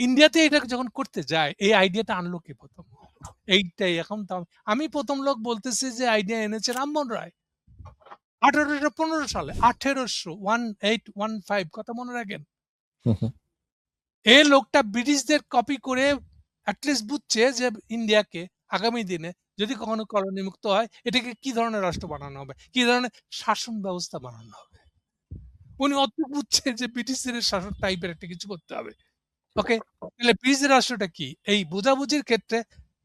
ইন্ডিয়াতে এটা যখন করতে যায়, এই আইডিয়াটা আনলো কে প্রথম? এইটাই এখন তো আমি প্রথম লোক বলতেছি যে আইডিয়া এনেছে রামমোহন রায় 1815 সালে। 1815 কথা মনে রাখেন। হুম, হুম। এই লোকটা ব্রিটিশদের কপি করে অ্যাটলিস্ট বুঝছে যে ইন্ডিয়াকে আগামী দিনে যদি কখনো কলোনি মুক্ত হয়, এটাকে কি ধরনের রাষ্ট্র বানানো হবে, কি ধরনের শাসন ব্যবস্থা বানানো হবে। উনি অত বুঝছে যে ব্রিটিশদের শাসন টাইপের একটা কিছু করতে হবে। ওকে, তাহলে ব্রিটিশদের রাষ্ট্রটা কি? এই বোঝাবুঝির ক্ষেত্রে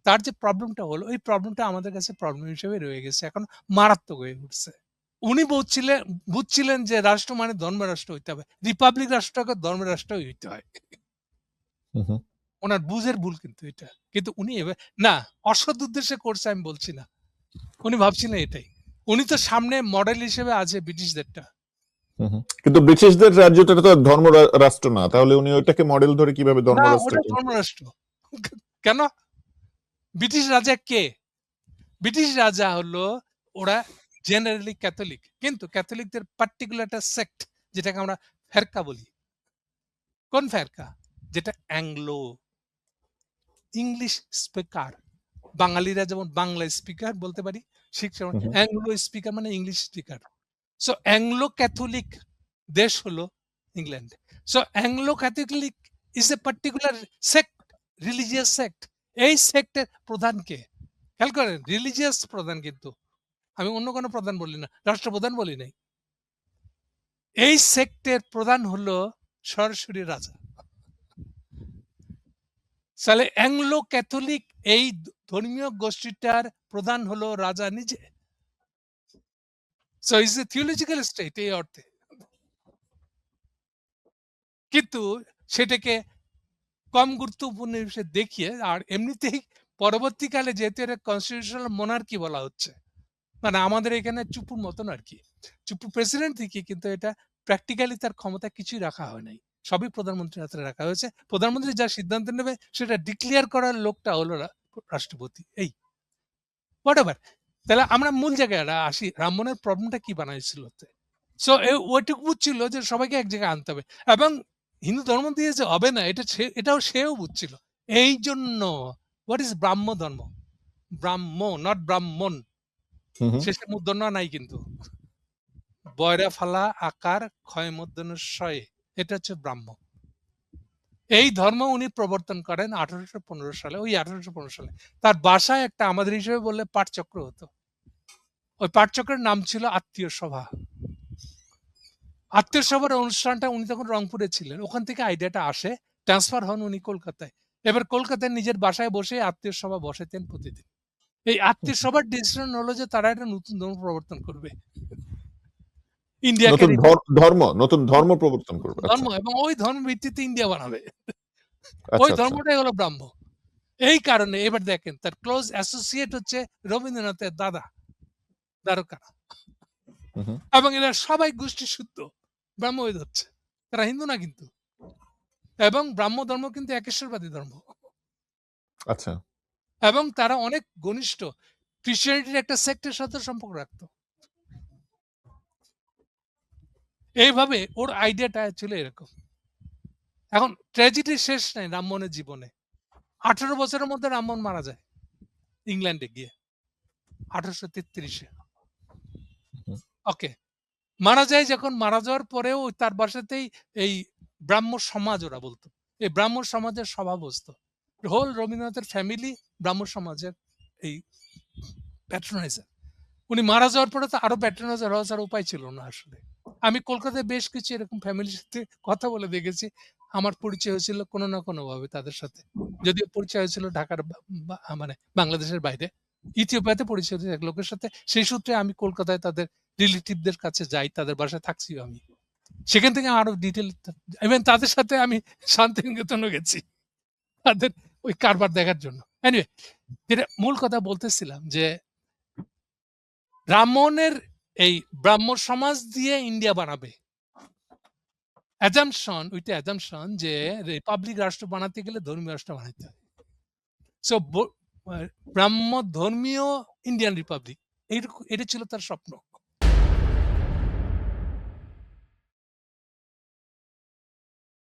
তার যে প্রবলেমটা হলো, এই প্রবলেমটা আমাদের কাছে প্রবলেম হিসেবে রয়ে গেছে, এখন মারাত্মক হয়ে উঠছে। উনি বুঝছিলেন যে রাষ্ট্র মানে ধর্মরাষ্ট্র হইতে হবে, রিপাবলিক রাষ্ট্রকে ধর্মরাষ্ট্রই হইতে হয়। হুম, হুম। ওনার বুঝের ভুল কিন্তু এটা। কিন্তু উনি না, অসৎ উদ্দেশ্যে করছে আমি বলছি না। উনি ভাবছিলেন এটাই। উনি তো সামনে মডেল হিসেবে আছে ব্রিটিশদেরটা। হুম, হুম। কিন্তু ব্রিটিশদের রাজ্যটা তো ধর্ম রাষ্ট্র না, তাহলে উনি ওইটাকে মডেল ধরে কিভাবে না, ধর্মরাষ্ট্র ওটা ধর্মরাষ্ট্র। কেন? ব্রিটিশ রাজা কে? ব্রিটিশ রাজা হলো, ওরা জেনারেলি ক্যাথলিক। কিন্তু ক্যাথলিকদের পার্টিকুলার একটা সেক্ট, যেটাকে আমরা ফেরকা বলি। কোন ফেরকা? যেটা অ্যাংলো ইংলিশ স্পিকার। বাঙালিরা যেমন বাংলা স্পিকার বলতে পারি, ঠিক সেমন হুম, হুম। অ্যাংলো স্পিকার মানে English speaker. So Anglo Catholic দেশ হলো England. So Anglo Catholic is a particular sect, religious sect. এই সেক্টের প্রধান কে? খেয়াল করেন, রিলিজিয়াস প্রধান কিন্তু। আমি অন্য কোনো প্রধান বলি না, রাষ্ট্রপ্রধান বলি নাই। এই সেক্টের প্রধান হলো সরাসরি রাজা। তাহলে অ্যাংলো ক্যাথলিক এই ধর্মীয় গোষ্ঠীটার প্রধান হলো রাজা নিজে। So is a theological state এই অর্থে। কিন্তু সেটাকে কম গুরুত্বপূর্ণ হিসেবে দেখিয়ে, আর এমনিতেই পরবর্তীকালে যেহেতু এটা কনস্টিটিউশনাল মোনার্কি বলা হচ্ছে, মানে আমাদের এখানে চুপুর মতন আর কি, চুপু প্রেসিডেন্ট ঠিকই, কিন্তু এটা প্র্যাকটিক্যালি তার ক্ষমতা কিছুই রাখা হয় নাই, সবই প্রধানমন্ত্রীর হাতে রাখা হয়েছে। প্রধানমন্ত্রী যা সিদ্ধান্ত নেবে সেটা ডিক্লেয়ার করার লোকটা হলো রাষ্ট্রপতি। এই হোয়াট এভার। তাহলে আমরা মূল জায়গায় আসি, রামমোহনের প্রবলেমটা কি বানাইছিল। সো ওইটুকু বুঝছিল যে সবাইকে এক জায়গায় আনতে হবে, এবং হিন্দু ধর্ম দিয়ে যে হবে না, এটাও সেও বুঝছিল। এই জন্য হোয়াট ইজ ব্রাহ্ম ধর্ম? ব্রাহ্ম, নট ব্রাহ্মণ। হুম, হুম। শেষে মূর্ধন্য নাই কিন্তু। বয়রা ফালা আকার ক্ষয় মূর্ধন্য শয়ে, এটা হচ্ছে ব্রাহ্ম। এই ধর্ম উনি প্রবর্তন করেন 1815 সালে। ওই 1815 সালে তার বাসায় একটা, আমাদের হিসেবে বললে পাঠচক্র হতো। ওই পাঠচক্রের নাম ছিল আত্মীয় সভা। আত্মীয় সভার অনুষ্ঠানটা, উনি তখন রংপুরে ছিলেন, ওখান থেকে আইডিয়াটা আসে, ট্রান্সফার হন উনি কলকাতায়। এবার কলকাতায় নিজের বাসায় বসে আত্মীয় সভা বসাতেন প্রতিদিন। এই আত্মীয় সভার ডিসিশন হলো যে তারা একটা নতুন ধর্ম প্রবর্তন করবে, ইন্ডিয়াকে নতুন ধর্ম প্রবর্তন করবে। আচ্ছা, ধর্ম, এবং ওই ধর্ম ভিত্তিতে ইন্ডিয়া বানাবে। ওই আচ্ছা, আচ্ছা। ধর্মটাই হলো ব্রাহ্ম। এই কারণে এবার দেখেন তার ক্লোজ অ্যাসোসিয়েট হচ্ছে রবীন্দ্রনাথের দাদা দ্বারকা, হুম, হুম। এবং এরা সবাই গোষ্ঠী শুদ্ধ ব্রাহ্ম হয়ে যাচ্ছে। তারা হিন্দু না কিন্তু, এবং ব্রাহ্ম ধর্ম কিন্তু একেশ্বরবাদী ধর্ম, আচ্ছা। এবং তারা অনেক ঘনিষ্ঠ ক্রিশ্চিয়ানিটির একটা সেক্টের সাথে সম্পর্ক রাখতো। এইভাবে ওর আইডিয়াটা ছিল এরকম। এখন ট্র্যাজেডি শেষ নাই রামমোহনের জীবনে। 18 বছরের মধ্যে রামমোহন মারা যায় ইংল্যান্ডে গিয়ে 1833-এ। হুম, ওকে, মারা যায়। যখন মারা যাওয়ার পরেও তার বাসাতেই এই ব্রাহ্ম সমাজ, ওরা বলতো এই ব্রাহ্ম সমাজের সভা বসতো। হোল রবীন্দ্রনাথের ফ্যামিলি ব্রাহ্ম সমাজের এই প্যাট্রোনাইজার। উনি মারা যাওয়ার পরে তো আরো প্যাট্রোনাইজার হওয়া ছাড়া উপায় ছিল না আসলে। আমি কলকাতায় বেশ কিছু এরকম ফ্যামিলির সাথে কথা বলে দেখেছি। আমার পরিচয় হয়েছিল কোনো না কোনো ভাবে তাদের সাথে, যদিও পরিচয় হয়েছিল ঢাকার মানে বাংলাদেশের বাইরে। ইথিওপিয়াতে পরিচয় হয়েছে এক লোকের সাথে, সেই সূত্রে আমি কলকাতায় তাদের রিলেটিভদের কাছে যাই, তাদের বাসায় থাকছিও আমি। সেখান থেকে আরো ডিটেল, ইভেন তাদের সাথে আমি শান্তিনিকেতনও গেছি তাদের ওই কারবার দেখার জন্য। এনিওয়ে, যেটা মূল কথা বলতেছিলাম যে রামমোহনের এই ব্রাহ্ম সমাজ দিয়ে ইন্ডিয়া বানাবে অ্যাজাম্পশন যে রিপাবলিক রাষ্ট্র বানাতে গেলে ধর্মীয় রাষ্ট্র বানাতে হয়। সো ব্রাহ্ম ধর্মীয় ইন্ডিয়ান রিপাবলিক, এটা ছিল তার স্বপ্ন।